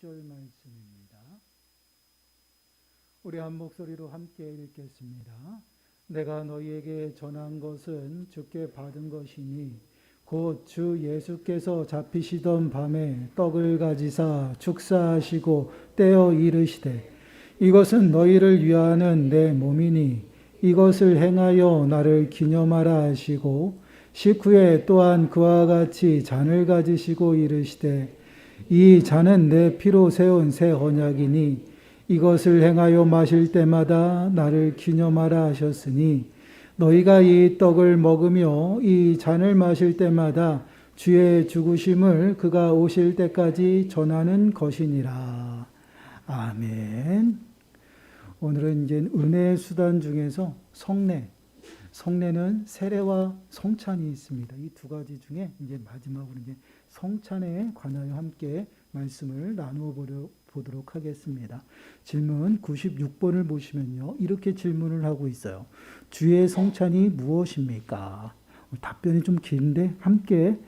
6절 말씀입니다. 우리 한 목소리로 함께 읽겠습니다. 내가 너희에게 전한 것은 주께 받은 것이니 곧 주 예수께서 잡히시던 밤에 떡을 가지사 축사하시고 떼어 이르시되 이것은 너희를 위하는 내 몸이니 이것을 행하여 나를 기념하라 하시고 식후에 또한 그와 같이 잔을 가지시고 이르시되 이 잔은 내 피로 세운 새 언약이니 이것을 행하여 마실 때마다 나를 기념하라 하셨으니 너희가 이 떡을 먹으며 이 잔을 마실 때마다 주의 죽으심을 그가 오실 때까지 전하는 것이니라. 아멘. 오늘은 이제 은혜의 수단 중에서 성례는 세례와 성찬이 있습니다. 이 두 가지 중에 이제 마지막으로 이제 성찬에 관하여 함께 말씀을 나누어 보도록 하겠습니다. 질문 96번을 보시면요. 이렇게 질문을 하고 있어요. 주의 성찬이 무엇입니까? 답변이 좀 긴데 함께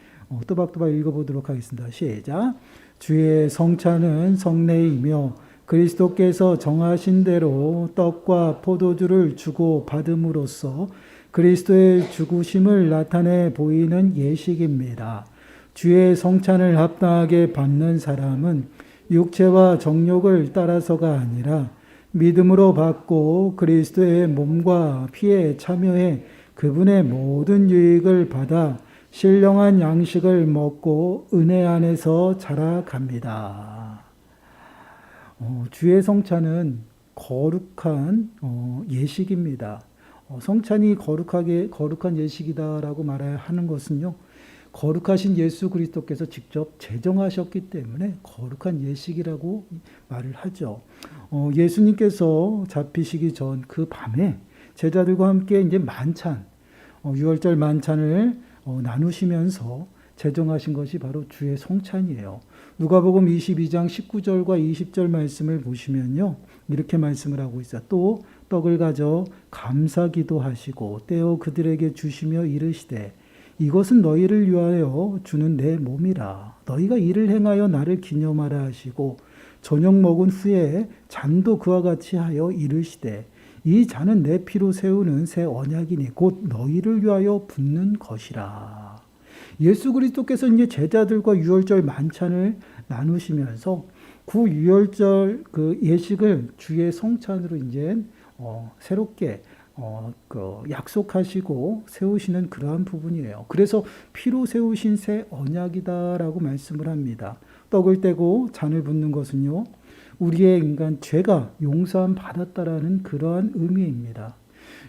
또박또박 읽어보도록 하겠습니다. 시작. 주의 성찬은 성례이며 그리스도께서 정하신 대로 떡과 포도주를 주고 받음으로써 그리스도의 죽으심을 나타내 보이는 예식입니다. 주의 성찬을 합당하게 받는 사람은 육체와 정욕을 따라서가 아니라 믿음으로 받고 그리스도의 몸과 피에 참여해 그분의 모든 유익을 받아 신령한 양식을 먹고 은혜 안에서 자라갑니다. 주의 성찬은 거룩한 예식입니다. 성찬이 거룩한 예식이다라고 말해야 하는 것은요. 거룩하신 예수 그리스도께서 직접 제정하셨기 때문에 거룩한 예식이라고 말을 하죠. 예수님께서 잡히시기 전 그 밤에 제자들과 함께 이제 만찬, 6월절 만찬을 나누시면서 제정하신 것이 바로 주의 성찬이에요. 누가복음 22장 19절과 20절 말씀을 보시면요. 이렇게 말씀을 하고 있어요. 또 떡을 가져 감사기도 하시고 떼어 그들에게 주시며 이르시되 이것은 너희를 위하여 주는 내 몸이라. 너희가 이를 행하여 나를 기념하라 하시고 저녁 먹은 후에 잔도 그와 같이 하여 이르시되 이 잔은 내 피로 세우는 새 언약이니 곧 너희를 위하여 붓는 것이라. 예수 그리스도께서 이제 제자들과 유월절 만찬을 나누시면서 그 유월절 그 예식을 주의 성찬으로 이제 새롭게 약속하시고 세우시는 그러한 부분이에요. 그래서 피로 세우신 새 언약이다라고 말씀을 합니다. 떡을 떼고 잔을 붓는 것은요, 우리의 인간 죄가 용서함 받았다라는 그러한 의미입니다.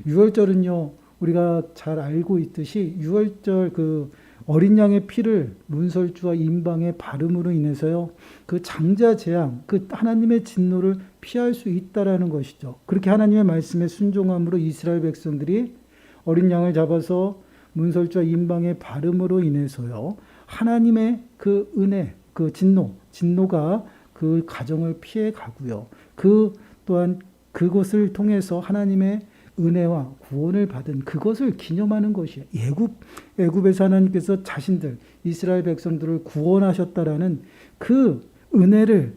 유월절은요, 우리가 잘 알고 있듯이 유월절 그 어린 양의 피를 문설주와 임방의 바름으로 인해서요, 그 장자 재앙, 그 하나님의 진노를 피할 수 있다라는 것이죠. 그렇게 하나님의 말씀에 순종함으로 이스라엘 백성들이 어린 양을 잡아서 문설주와 임방의 바름으로 인해서요, 하나님의 그 은혜, 그 진노가 그 가정을 피해 가고요. 그 또한 그것을 통해서 하나님의 은혜와 구원을 받은 그것을 기념하는 것이에요. 애굽에서 하나님께서 자신들 이스라엘 백성들을 구원하셨다라는 그 은혜를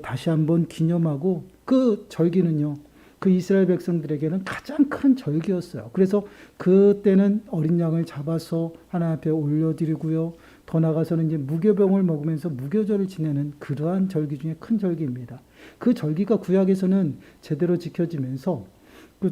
다시 한번 기념하고 그 절기는요. 그 이스라엘 백성들에게는 가장 큰 절기였어요. 그래서 그때는 어린 양을 잡아서 하나님 앞에 올려드리고요. 더 나아가서는 이제 무교병을 먹으면서 무교절을 지내는 그러한 절기 중에 큰 절기입니다. 그 절기가 구약에서는 제대로 지켜지면서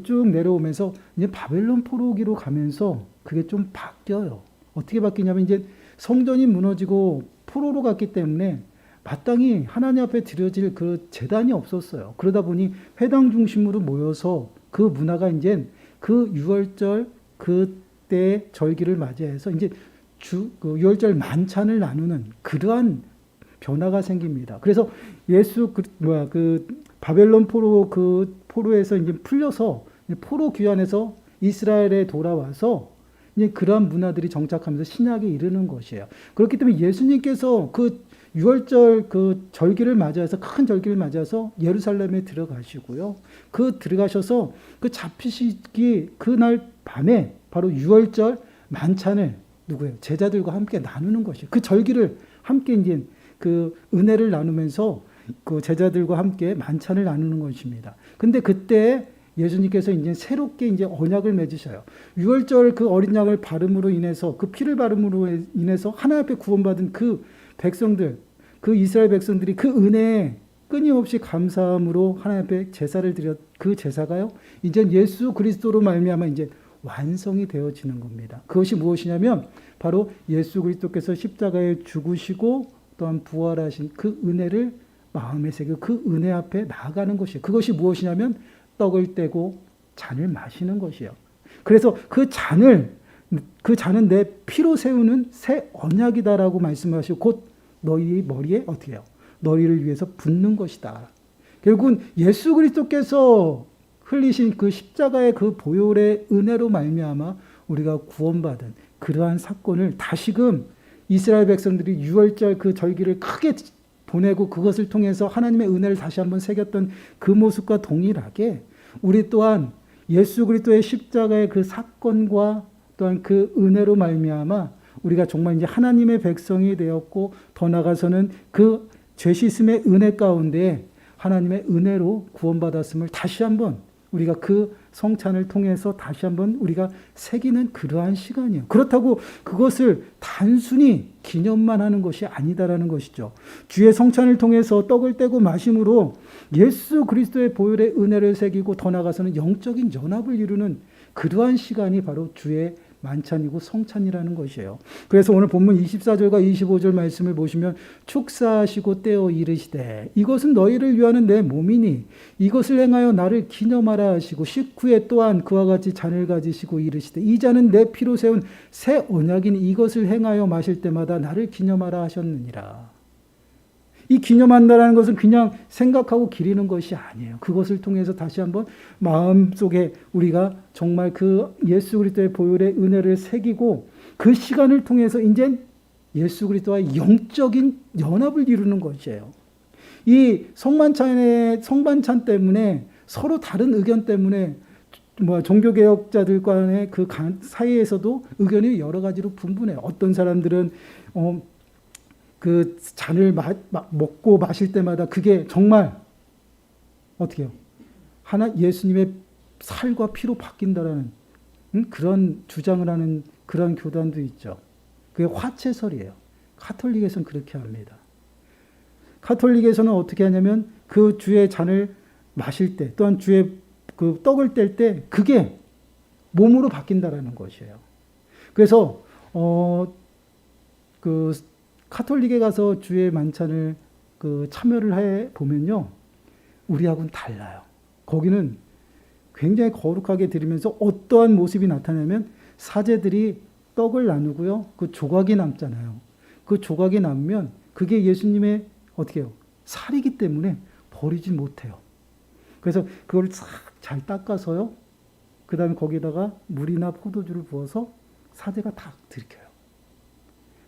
쭉 내려오면서 이제 바벨론 포로기로 가면서 그게 좀 바뀌어요. 어떻게 바뀌냐면 이제 성전이 무너지고 포로로 갔기 때문에 마땅히 하나님 앞에 드려질 그 제단이 없었어요. 그러다 보니 회당 중심으로 모여서 그 문화가 이제 그 유월절 그때 절기를 맞이해서 이제 그 유월절 만찬을 나누는 그러한 변화가 생깁니다. 그래서 바벨론 포로에서 이제 풀려서 포로 귀환해서 이스라엘에 돌아와서 이제 그러한 문화들이 정착하면서 신약에 이르는 것이에요. 그렇기 때문에 예수님께서 그 유월절 그 절기를 맞이해서 큰 절기를 맞이해서 예루살렘에 들어가시고요. 들어가셔서 그 잡히시기 그날 밤에 바로 유월절 만찬을 제자들과 함께 나누는 것이에요. 그 절기를 함께 이제 그 은혜를 나누면서 그 제자들과 함께 만찬을 나누는 것입니다. 근데 그때 예수님께서 이제 새롭게 이제 언약을 맺으셔요. 유월절 그 어린 양을 바름으로 인해서 그 피를 바름으로 인해서 하나님 앞에 구원받은 그 백성들, 그 이스라엘 백성들이 그 은혜에 끊임없이 감사함으로 하나님 앞에 제사를 드렸 그 제사가요. 이제 예수 그리스도로 말미암아 이제 완성이 되어지는 겁니다. 그것이 무엇이냐면 바로 예수 그리스도께서 십자가에 죽으시고 또한 부활하신 그 은혜를 마음에 새기고 그 은혜 앞에 나아가는 것이에요. 그것이 무엇이냐면 떡을 떼고 잔을 마시는 것이에요. 그래서 그 잔은 내 피로 세우는 새 언약이다라고 말씀하시고 곧 너희 머리에 어떻게 해요? 너희를 위해서 붓는 것이다. 결국은 예수 그리스도께서 흘리신 그 십자가의 그 보혈의 은혜로 말미암아 우리가 구원받은 그러한 사건을 다시금 이스라엘 백성들이 유월절 그 절기를 크게 보내고 그것을 통해서 하나님의 은혜를 다시 한번 새겼던 그 모습과 동일하게 우리 또한 예수 그리스도의 십자가의 그 사건과 또한 그 은혜로 말미암아 우리가 정말 이제 하나님의 백성이 되었고 더 나아가서는 그 죄 씻음의 은혜 가운데 하나님의 은혜로 구원받았음을 다시 한번 우리가 그 성찬을 통해서 다시 한번 우리가 새기는 그러한 시간이에요. 그렇다고 그것을 단순히 기념만 하는 것이 아니다라는 것이죠. 주의 성찬을 통해서 떡을 떼고 마심으로 예수 그리스도의 보혈의 은혜를 새기고 더 나아가서는 영적인 연합을 이루는 그러한 시간이 바로 주의 만찬이고 성찬이라는 것이에요. 그래서 오늘 본문 24절과 25절 말씀을 보시면 축사하시고 떼어 이르시되 이것은 너희를 위하는 내 몸이니 이것을 행하여 나를 기념하라 하시고 식후에 또한 그와 같이 잔을 가지시고 이르시되 이 잔은 내 피로 세운 새 언약이니 이것을 행하여 마실 때마다 나를 기념하라 하셨느니라. 이 기념한다라는 것은 그냥 생각하고 기리는 것이 아니에요. 그것을 통해서 다시 한번 마음속에 우리가 정말 그 예수 그리스도의 보혈의 은혜를 새기고 그 시간을 통해서 이제 예수 그리스도와의 영적인 연합을 이루는 것이에요. 이 성만찬 때문에 서로 다른 의견 때문에 종교개혁자들 간의 그 사이에서도 의견이 여러 가지로 분분해요. 어떤 사람들은 그 잔을 먹고 마실 때마다 그게 정말 어떻게 해요? 예수님의 살과 피로 바뀐다라는 그런 주장을 하는 그런 교단도 있죠. 그게 화채설이에요. 카톨릭에서는 그렇게 합니다. 카톨릭에서는 어떻게 하냐면 그 주의 잔을 마실 때 또한 주의 그 떡을 뗄 때 그게 몸으로 바뀐다라는 것이에요. 그래서 카톨릭에 가서 주의 만찬을 참여를 해 보면요, 우리하고는 달라요. 거기는 굉장히 거룩하게 드리면서 어떠한 모습이 나타나면 사제들이 떡을 나누고요, 그 조각이 남잖아요. 그 조각이 남으면 그게 예수님의 어떻게 해요? 살이기 때문에 버리지 못해요. 그래서 그걸 싹 잘 닦아서요, 그 다음에 거기다가 물이나 포도주를 부어서 사제가 다 들켜요.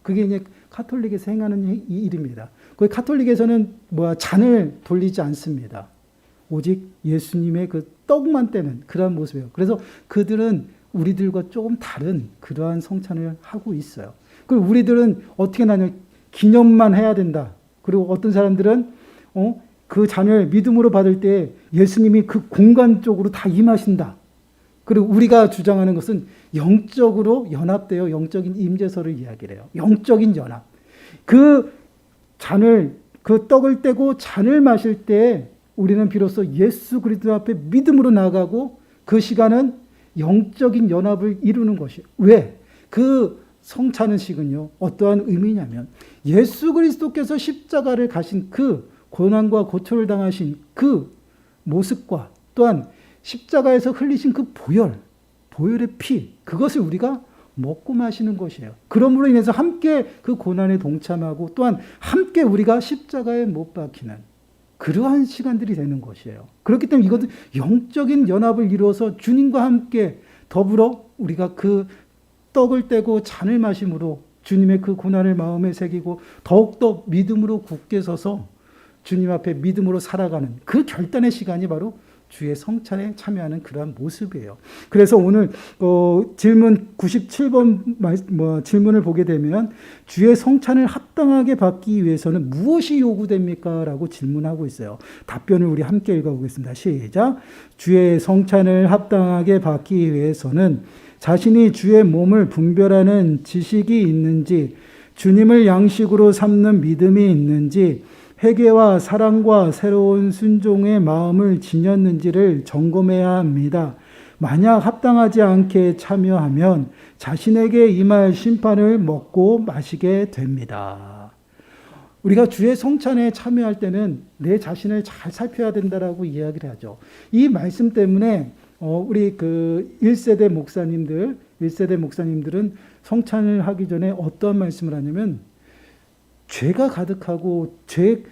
그게 이제 카톨릭에서 행하는 이 일입니다. 그 카톨릭에서는 잔을 돌리지 않습니다. 오직 예수님의 그 떡만 떼는 그러한 모습이에요. 그래서 그들은 우리들과 조금 다른 그러한 성찬을 하고 있어요. 그리고 우리들은 어떻게 나냐, 기념만 해야 된다. 그리고 어떤 사람들은 그 잔을 믿음으로 받을 때 예수님이 그 공간 쪽으로 다 임하신다. 그리고 우리가 주장하는 것은 영적으로 연합되어 영적인 임재설을 이야기를 해요. 영적인 연합. 그 떡을 떼고 잔을 마실 때 우리는 비로소 예수 그리스도 앞에 믿음으로 나가고 그 시간은 영적인 연합을 이루는 것이에요. 왜? 그 성찬식은요, 어떠한 의미냐면 예수 그리스도께서 십자가를 가신 그 고난과 고초를 당하신 그 모습과 또한 십자가에서 흘리신 그 보혈의 피, 그것을 우리가 먹고 마시는 것이에요. 그러므로 인해서 함께 그 고난에 동참하고 또한 함께 우리가 십자가에 못 박히는 그러한 시간들이 되는 것이에요. 그렇기 때문에 이것은 영적인 연합을 이루어서 주님과 함께 더불어 우리가 그 떡을 떼고 잔을 마심으로 주님의 그 고난을 마음에 새기고 더욱더 믿음으로 굳게 서서 주님 앞에 믿음으로 살아가는 그 결단의 시간이 바로 주의 성찬에 참여하는 그러한 모습이에요. 그래서 오늘 질문 97번 질문을 보게 되면 주의 성찬을 합당하게 받기 위해서는 무엇이 요구됩니까? 라고 질문하고 있어요. 답변을 우리 함께 읽어보겠습니다. 시작. 주의 성찬을 합당하게 받기 위해서는 자신이 주의 몸을 분별하는 지식이 있는지, 주님을 양식으로 삼는 믿음이 있는지, 회개와 사랑과 새로운 순종의 마음을 지녔는지를 점검해야 합니다. 만약 합당하지 않게 참여하면 자신에게 임할 심판을 먹고 마시게 됩니다. 우리가 주의 성찬에 참여할 때는 내 자신을 잘 살펴야 된다라고 이야기를 하죠. 이 말씀 때문에 우리 1세대 목사님들은 성찬을 하기 전에 어떤 말씀을 하냐면 죄가 가득하고 죄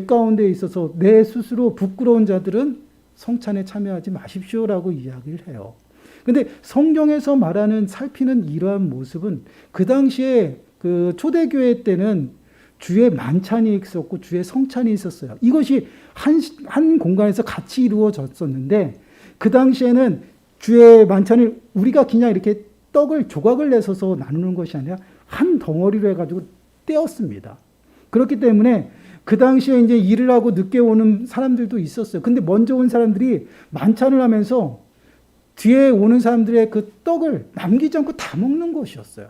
가운데 있어서 내 스스로 부끄러운 자들은 성찬에 참여하지 마십시오라고 이야기를 해요. 근데 성경에서 말하는 살피는 이러한 모습은 그 당시에 초대교회 때는 주의 만찬이 있었고 주의 성찬이 있었어요. 이것이 한 공간에서 같이 이루어졌었는데 그 당시에는 주의 만찬을 우리가 그냥 이렇게 떡을 조각을 내서서 나누는 것이 아니라 한 덩어리로 해가지고 떼었습니다. 그렇기 때문에 그 당시에 이제 일을 하고 늦게 오는 사람들도 있었어요. 근데 먼저 온 사람들이 만찬을 하면서 뒤에 오는 사람들의 그 떡을 남기지 않고 다 먹는 것이었어요.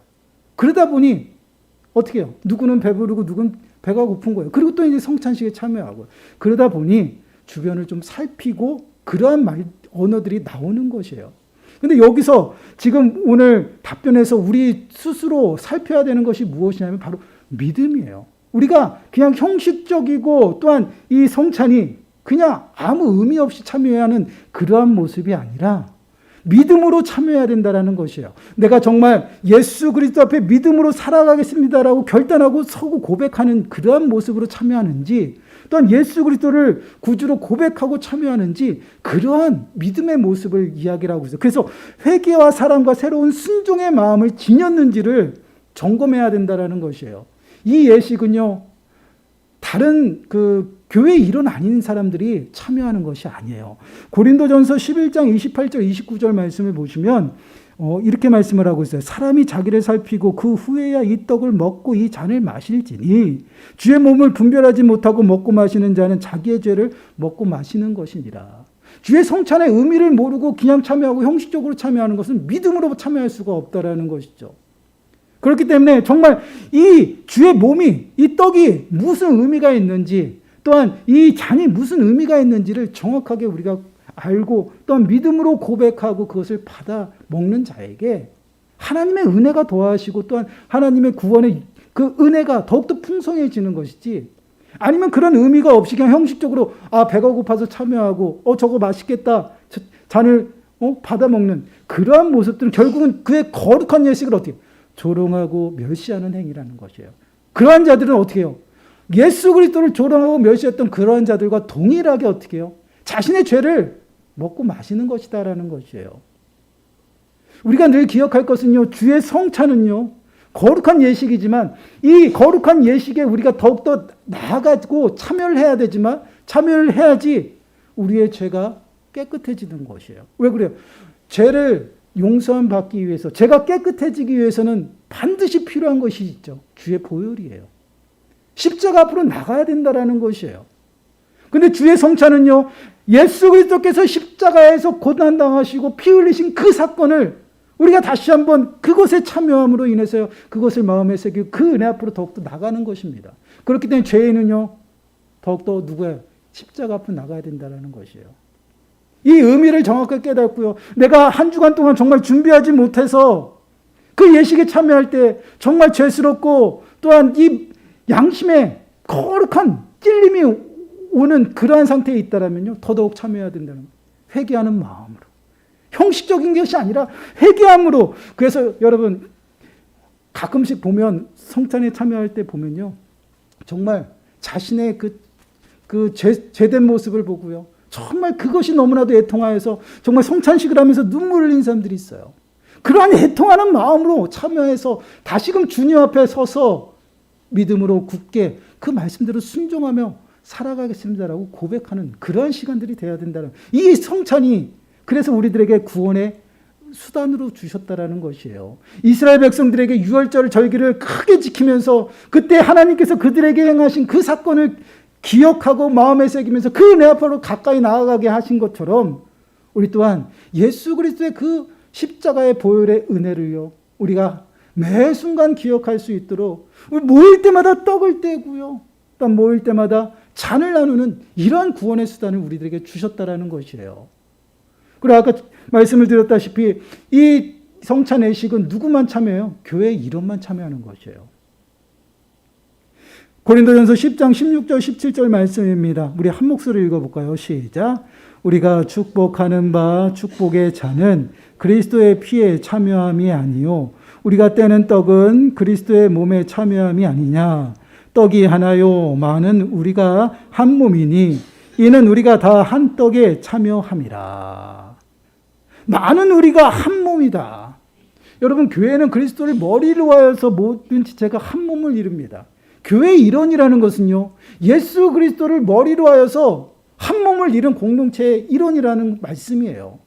그러다 보니 어떻게 해요? 누구는 배부르고 누구는 배가 고픈 거예요. 그리고 또 이제 성찬식에 참여하고. 그러다 보니 주변을 좀 살피고 그러한 언어들이 나오는 것이에요. 근데 여기서 지금 오늘 답변에서 우리 스스로 살펴야 되는 것이 무엇이냐면 바로 믿음이에요. 우리가 그냥 형식적이고 또한 이 성찬이 그냥 아무 의미 없이 참여해야 하는 그러한 모습이 아니라 믿음으로 참여해야 된다는 것이에요. 내가 정말 예수 그리스도 앞에 믿음으로 살아가겠습니다라고 결단하고 서고 고백하는 그러한 모습으로 참여하는지, 또한 예수 그리스도를 구주로 고백하고 참여하는지, 그러한 믿음의 모습을 이야기를 하고 있어요. 그래서 회개와 사랑과 새로운 순종의 마음을 지녔는지를 점검해야 된다는 것이에요. 이 예식은요, 다른 교회 일원 아닌 사람들이 참여하는 것이 아니에요. 고린도전서 11장 28절 29절 말씀을 보시면 이렇게 말씀을 하고 있어요. 사람이 자기를 살피고 그 후에야 이 떡을 먹고 이 잔을 마실지니 주의 몸을 분별하지 못하고 먹고 마시는 자는 자기의 죄를 먹고 마시는 것이니라. 주의 성찬의 의미를 모르고 그냥 참여하고 형식적으로 참여하는 것은 믿음으로 참여할 수가 없다라는 것이죠. 그렇기 때문에 정말 이 주의 몸이, 이 떡이 무슨 의미가 있는지, 또한 이 잔이 무슨 의미가 있는지를 정확하게 우리가 알고 또한 믿음으로 고백하고 그것을 받아 먹는 자에게 하나님의 은혜가 더하시고 또한 하나님의 구원의 그 은혜가 더욱더 풍성해지는 것이지, 아니면 그런 의미가 없이 그냥 형식적으로 배가 고파서 참여하고 저거 맛있겠다 잔을 받아 먹는 그러한 모습들은 결국은 그의 거룩한 예식을 어떻게 조롱하고 멸시하는 행위라는 것이에요. 그러한 자들은 어떻게 해요? 예수 그리스도를 조롱하고 멸시했던 그러한 자들과 동일하게 어떻게 해요? 자신의 죄를 먹고 마시는 것이다라는 것이에요. 우리가 늘 기억할 것은요, 주의 성찬은요, 거룩한 예식이지만 이 거룩한 예식에 우리가 더욱더 나아가고 참여를 해야 되지만, 참여를 해야지 우리의 죄가 깨끗해지는 것이에요. 왜 그래요? 죄를 용서함 받기 위해서, 죄가 깨끗해지기 위해서는 반드시 필요한 것이 있죠. 주의 보혈이에요. 십자가 앞으로 나가야 된다라는 것이에요. 근데 주의 성찬은요, 예수 그리스도께서 십자가에서 고난당하시고 피 흘리신 그 사건을 우리가 다시 한번 그것에 참여함으로 인해서 그것을 마음에 새기고 그 은혜 앞으로 더욱더 나가는 것입니다. 그렇기 때문에 죄인은요, 더욱더 누구예요? 십자가 앞으로 나가야 된다는 것이에요. 이 의미를 정확하게 깨닫고요, 내가 한 주간 동안 정말 준비하지 못해서 그 예식에 참여할 때 정말 죄스럽고 또한 이 양심에 거룩한 찔림이 오는 그러한 상태에 있다면요, 더더욱 참여해야 된다는 거예요. 회개하는 마음으로. 형식적인 것이 아니라 회개함으로. 그래서 여러분, 가끔씩 보면 성찬에 참여할 때 보면요, 정말 자신의 그 죄된 모습을 보고요, 정말 그것이 너무나도 애통하여서 정말 성찬식을 하면서 눈물을 흘린 사람들이 있어요. 그러한 애통하는 마음으로 참여해서 다시금 주님 앞에 서서 믿음으로 굳게 그 말씀대로 순종하며 살아가겠습니다라고 고백하는 그런 시간들이 돼야 된다는, 이 성찬이 그래서 우리들에게 구원의 수단으로 주셨다라는 것이에요. 이스라엘 백성들에게 유월절 절기를 크게 지키면서 그때 하나님께서 그들에게 행하신 그 사건을 기억하고 마음에 새기면서 그 은혜 앞으로 가까이 나아가게 하신 것처럼 우리 또한 예수 그리스도의 그 십자가의 보혈의 은혜를요, 우리가 매 순간 기억할 수 있도록 모일 때마다 떡을 떼고요, 또 모일 때마다 잔을 나누는 이러한 구원의 수단을 우리들에게 주셨다라는 것이에요. 그리고 아까 말씀을 드렸다시피 이 성찬 예식은 누구만 참여해요? 교회 일원만 참여하는 것이에요. 고린도전서 10장 16절 17절 말씀입니다. 우리 한 목소리로 읽어볼까요? 시작. 우리가 축복하는 바 축복의 잔은 그리스도의 피에 참여함이 아니요 우리가 떼는 떡은 그리스도의 몸에 참여함이 아니냐. 떡이 하나요 많은 우리가 한 몸이니 이는 우리가 다 한 떡에 참여함이라. 많은 우리가 한 몸이다. 여러분, 교회는 그리스도를 머리로 하여서 모든 지체가 한 몸을 이룹니다. 교회 일원이라는 것은요, 예수 그리스도를 머리로 하여서 한 몸을 이룬 공동체의 일원이라는 말씀이에요.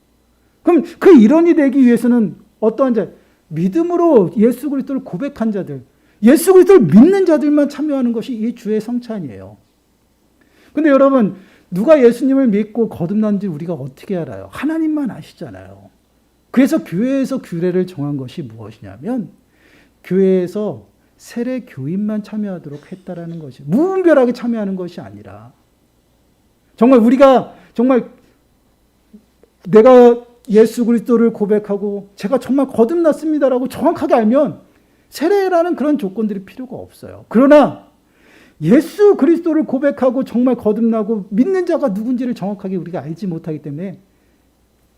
그럼 그 일원이 되기 위해서는 어떠한 자, 믿음으로 예수 그리스도를 고백한 자들, 예수 그리스도를 믿는 자들만 참여하는 것이 이 주의 성찬이에요. 근데 여러분, 누가 예수님을 믿고 거듭난지 우리가 어떻게 알아요? 하나님만 아시잖아요. 그래서 교회에서 규례를 정한 것이 무엇이냐면 교회에서 세례 교인만 참여하도록 했다라는 것이, 무분별하게 참여하는 것이 아니라 정말 우리가 정말 내가 예수 그리스도를 고백하고 제가 정말 거듭났습니다라고 정확하게 알면 세례라는 그런 조건들이 필요가 없어요. 그러나 예수 그리스도를 고백하고 정말 거듭나고 믿는 자가 누군지를 정확하게 우리가 알지 못하기 때문에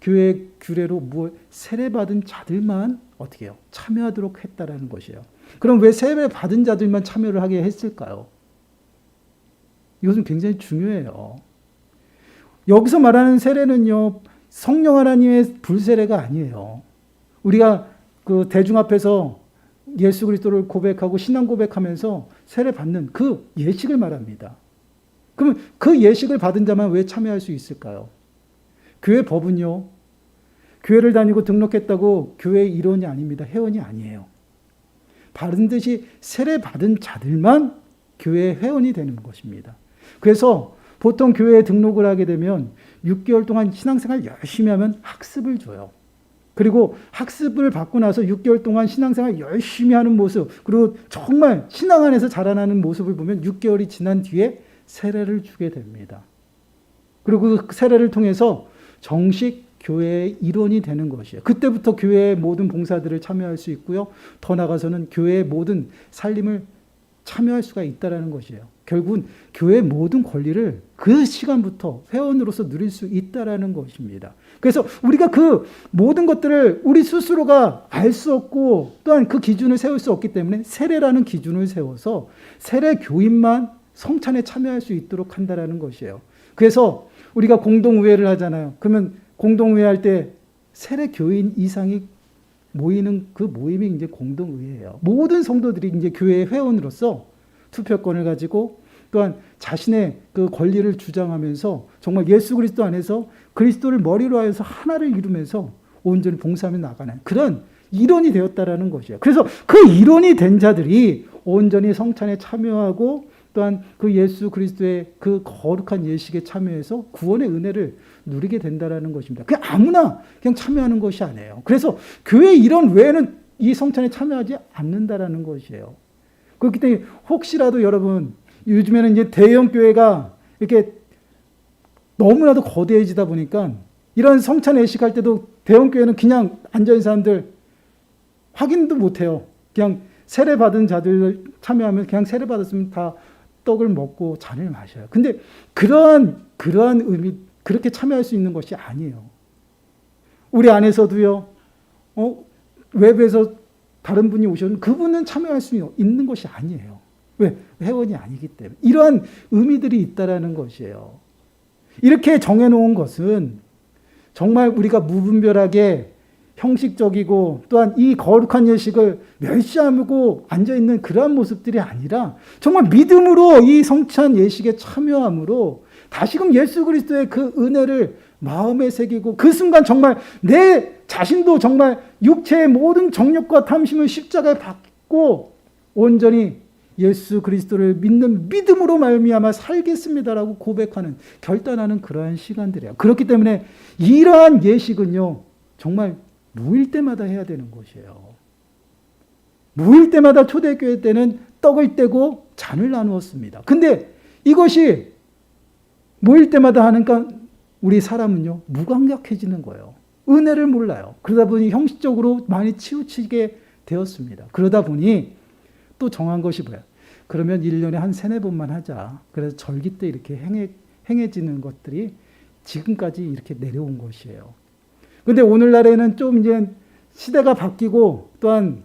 교회 규례로 세례받은 자들만 어떻게 해요? 참여하도록 했다라는 것이에요. 그럼 왜 세례받은 자들만 참여를 하게 했을까요? 이것은 굉장히 중요해요. 여기서 말하는 세례는요, 성령 하나님의 불세례가 아니에요. 우리가 그 대중 앞에서 예수 그리스도를 고백하고 신앙 고백하면서 세례 받는 그 예식을 말합니다. 그러면 그 예식을 받은 자만 왜 참여할 수 있을까요? 교회 법은요, 교회를 다니고 등록했다고 교회 일원이 아닙니다. 회원이 아니에요. 반드시 세례 받은 자들만 교회 회원이 되는 것입니다. 그래서 보통 교회에 등록을 하게 되면 6개월 동안 신앙생활 열심히 하면 학습을 줘요. 그리고 학습을 받고 나서 6개월 동안 신앙생활 열심히 하는 모습, 그리고 정말 신앙 안에서 자라나는 모습을 보면 6개월이 지난 뒤에 세례를 주게 됩니다. 그리고 그 세례를 통해서 정식 교회의 일원이 되는 것이에요. 그때부터 교회의 모든 봉사들을 참여할 수 있고요. 더 나아가서는 교회의 모든 살림을 참여할 수가 있다는 것이에요. 결국은 교회의 모든 권리를 그 시간부터 회원으로서 누릴 수 있다는 것입니다. 그래서 우리가 그 모든 것들을 우리 스스로가 알 수 없고 또한 그 기준을 세울 수 없기 때문에 세례라는 기준을 세워서 세례 교인만 성찬에 참여할 수 있도록 한다는 것이에요. 그래서 우리가 공동의회를 하잖아요. 그러면 공동의회 할 때 세례 교인 이상이 모이는 그 모임이 이제 공동의회예요. 모든 성도들이 이제 교회의 회원으로서 투표권을 가지고 또한 자신의 그 권리를 주장하면서 정말 예수 그리스도 안에서 그리스도를 머리로 하여서 하나를 이루면서 온전히 봉사하며 나가는 그런 일원이 되었다라는 것이에요. 그래서 그 일원이 된 자들이 온전히 성찬에 참여하고 또한 그 예수 그리스도의 그 거룩한 예식에 참여해서 구원의 은혜를 누리게 된다라는 것입니다. 그냥 아무나 그냥 참여하는 것이 아니에요. 그래서 교회 일원 외에는 이 성찬에 참여하지 않는다라는 것이에요. 그렇기 때문에 혹시라도 여러분, 요즘에는 이제 대형 교회가 이렇게 너무나도 거대해지다 보니까 이런 성찬 예식할 때도 대형 교회는 그냥 앉아있는 사람들 확인도 못해요. 그냥 세례 받은 자들 참여하면 그냥 세례 받았으면 다 떡을 먹고 잔을 마셔요. 근데 그러한 의미, 그렇게 참여할 수 있는 것이 아니에요. 우리 안에서도요, 외부에서 다른 분이 오셔도 그분은 참여할 수 있는 것이 아니에요. 왜? 회원이 아니기 때문에. 이러한 의미들이 있다라는 것이에요. 이렇게 정해놓은 것은 정말 우리가 무분별하게 형식적이고 또한 이 거룩한 예식을 멸시하고 앉아있는 그러한 모습들이 아니라 정말 믿음으로 이 성찬 예식에 참여함으로 다시금 예수 그리스도의 그 은혜를 마음에 새기고 그 순간 정말 내 자신도 정말 육체의 모든 정욕과 탐심을 십자가에 받고 온전히 예수 그리스도를 믿는 믿음으로 말미암아 살겠습니다라고 고백하는 결단하는 그러한 시간들이에요. 그렇기 때문에 이러한 예식은요 정말 모일 때마다 해야 되는 것이에요. 모일 때마다 초대교회 때는 떡을 떼고 잔을 나누었습니다. 근데 이것이 모일 때마다 하니까 우리 사람은요 무감각해지는 거예요. 은혜를 몰라요. 그러다 보니 형식적으로 많이 치우치게 되었습니다. 그러다 보니 또 정한 것이 뭐야? 그러면 1년에 한 3-4번만 하자. 그래서 절기 때 이렇게 행해지는 것들이 지금까지 이렇게 내려온 것이에요. 근데 오늘날에는 좀 이제 시대가 바뀌고 또한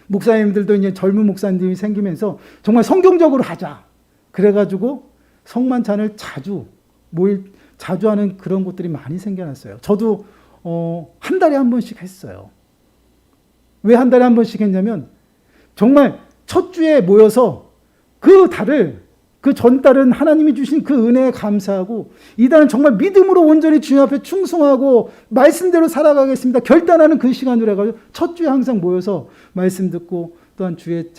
목사님들도 이제 젊은 목사님들이 생기면서 정말 성경적으로 하자. 그래가지고 성만찬을 자주 하는 그런 곳들이 많이 생겨났어요. 저도 한 달에 한 번씩 했어요. 왜 한 달에 한 번씩 했냐면 정말 첫 주에 모여서 그 달을 그 전달은 하나님이 주신 그 은혜에 감사하고 이달은 정말 믿음으로 온전히 주님 앞에 충성하고 말씀대로 살아가겠습니다. 결단하는 그 시간으로 해가지고 첫 주에 항상 모여서 말씀 듣고 또한 주의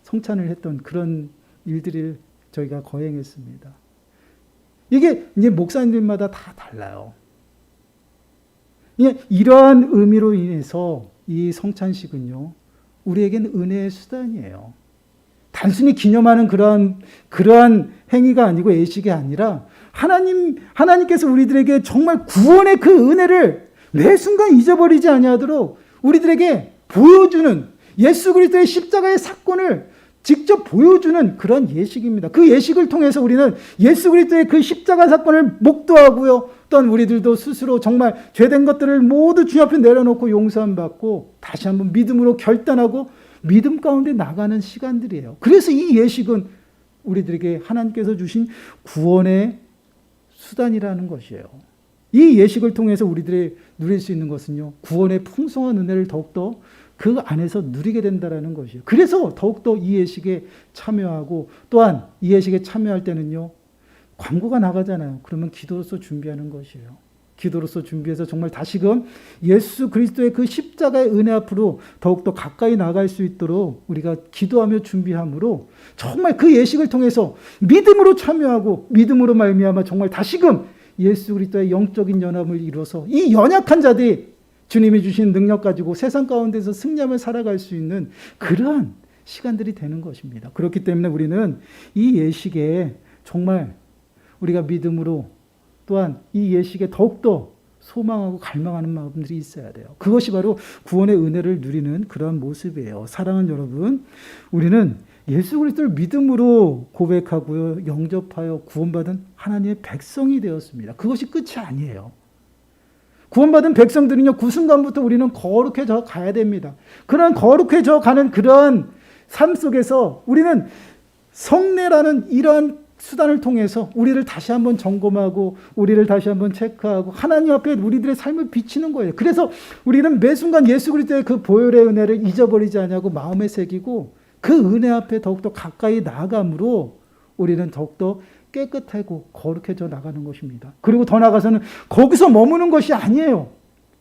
성찬을 했던 그런 일들을 저희가 거행했습니다. 이게 이제 목사님들마다 다 달라요. 이러한 의미로 인해서 이 성찬식은요, 우리에게는 은혜의 수단이에요. 단순히 기념하는 그러한 행위가 아니고 예식이 아니라 하나님께서 우리들에게 정말 구원의 그 은혜를 매 순간 잊어버리지 아니하도록 우리들에게 보여주는 예수 그리스도의 십자가의 사건을 직접 보여주는 그런 예식입니다. 그 예식을 통해서 우리는 예수 그리스도의 그 십자가 사건을 목도하고요. 또한 우리들도 스스로 정말 죄된 것들을 모두 주 앞에 내려놓고 용서함 받고 다시 한번 믿음으로 결단하고 믿음 가운데 나가는 시간들이에요. 그래서 이 예식은 우리들에게 하나님께서 주신 구원의 수단이라는 것이에요. 이 예식을 통해서 우리들이 누릴 수 있는 것은요, 구원의 풍성한 은혜를 더욱더 그 안에서 누리게 된다는 것이에요. 그래서 더욱더 이 예식에 참여하고 또한 이 예식에 참여할 때는요, 광고가 나가잖아요. 그러면 기도로서 준비하는 것이에요. 기도로서 준비해서 정말 다시금 예수 그리스도의 그 십자가의 은혜 앞으로 더욱더 가까이 나갈 수 있도록 우리가 기도하며 준비함으로 정말 그 예식을 통해서 믿음으로 참여하고 믿음으로 말미암아 정말 다시금 예수 그리스도의 영적인 연합을 이루어서 이 연약한 자들이 주님이 주신 능력 가지고 세상 가운데서 승리하며 살아갈 수 있는 그러한 시간들이 되는 것입니다. 그렇기 때문에 우리는 이 예식에 정말 우리가 믿음으로 또한 이 예식에 더욱더 소망하고 갈망하는 마음들이 있어야 돼요. 그것이 바로 구원의 은혜를 누리는 그런 모습이에요. 사랑하는 여러분, 우리는 예수 그리스도를 믿음으로 고백하고요, 영접하여 구원받은 하나님의 백성이 되었습니다. 그것이 끝이 아니에요. 구원받은 백성들은요, 그 순간부터 우리는 거룩해져 가야 됩니다. 그런 거룩해져 가는 그러한 삶 속에서 우리는 성례라는 이러한 수단을 통해서 우리를 다시 한번 점검하고 우리를 다시 한번 체크하고 하나님 앞에 우리들의 삶을 비치는 거예요. 그래서 우리는 매 순간 예수 그리스도의 그 보혈의 은혜를 잊어버리지 않냐고 마음에 새기고 그 은혜 앞에 더욱더 가까이 나아감으로 우리는 더욱더 깨끗하고 거룩해져 나가는 것입니다. 그리고 더 나아가서는 거기서 머무는 것이 아니에요.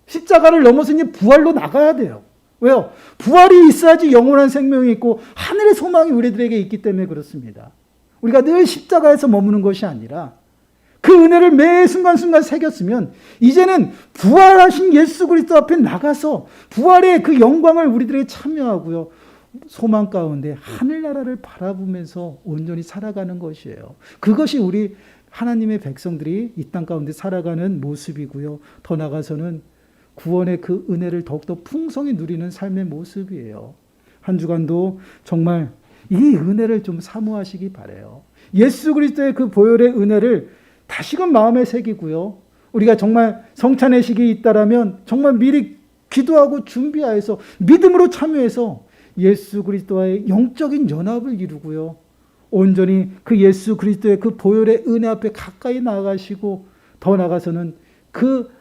십자가를 넘어서 이제 부활로 나가야 돼요. 왜요? 부활이 있어야지 영원한 생명이 있고 하늘의 소망이 우리들에게 있기 때문에 그렇습니다. 우리가 늘 십자가에서 머무는 것이 아니라 그 은혜를 매 순간순간 새겼으면 이제는 부활하신 예수 그리스도 앞에 나가서 부활의 그 영광을 우리들에게 참여하고요, 소망 가운데 하늘나라를 바라보면서 온전히 살아가는 것이에요. 그것이 우리 하나님의 백성들이 이 땅 가운데 살아가는 모습이고요, 더 나아가서는 구원의 그 은혜를 더욱더 풍성히 누리는 삶의 모습이에요. 한 주간도 정말 이 은혜를 좀 사모하시기 바라요. 예수 그리스도의 그 보혈의 은혜를 다시금 마음에 새기고요, 우리가 정말 성찬의 시기 있다라면 정말 미리 기도하고 준비하여서 믿음으로 참여해서 예수 그리스도와의 영적인 연합을 이루고요, 온전히 그 예수 그리스도의 그 보혈의 은혜 앞에 가까이 나아가시고 더 나아가서는 그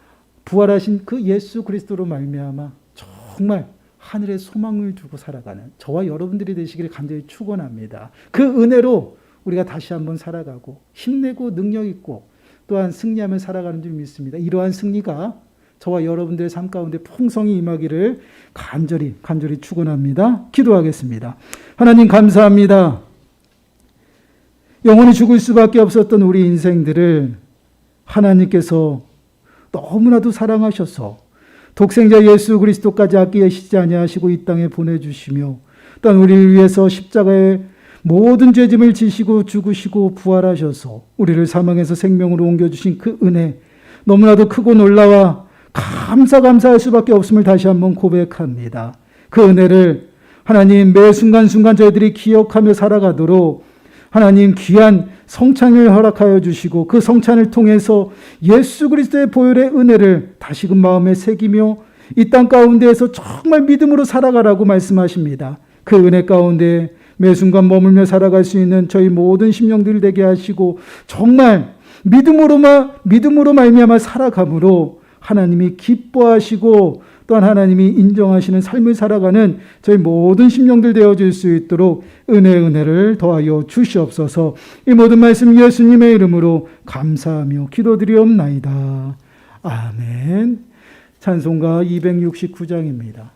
부활하신 그 예수 그리스도로 말미암아 정말 하늘의 소망을 두고 살아가는 저와 여러분들이 되시기를 간절히 축원합니다. 그 은혜로 우리가 다시 한번 살아가고 힘내고 능력 있고 또한 승리하며 살아가는 줄 믿습니다. 이러한 승리가 저와 여러분들의 삶 가운데 풍성히 임하기를 간절히 축원합니다. 기도하겠습니다. 하나님 감사합니다. 영원히 죽을 수밖에 없었던 우리 인생들을 하나님께서 너무나도 사랑하셔서 독생자 예수 그리스도까지 아끼시지 아니하시고 이 땅에 보내주시며 또한 우리를 위해서 십자가에 모든 죄짐을 지시고 죽으시고 부활하셔서 우리를 사망에서 생명으로 옮겨주신 그 은혜 너무나도 크고 놀라워 감사할 수밖에 없음을 다시 한번 고백합니다. 그 은혜를 하나님 매 순간순간 저희들이 기억하며 살아가도록 하나님 귀한 성찬을 허락하여 주시고 그 성찬을 통해서 예수 그리스도의 보혈의 은혜를 다시금 마음에 새기며 이 땅 가운데에서 정말 믿음으로 살아가라고 말씀하십니다. 그 은혜 가운데 매 순간 머물며 살아갈 수 있는 저희 모든 심령들 되게 하시고 정말 믿음으로 말미암아 살아감으로 하나님이 기뻐하시고 또한 하나님이 인정하시는 삶을 살아가는 저희 모든 심령들 되어질 수 있도록 은혜를 더하여 주시옵소서. 이 모든 말씀 예수님의 이름으로 감사하며 기도드리옵나이다. 아멘. 찬송가 269장입니다.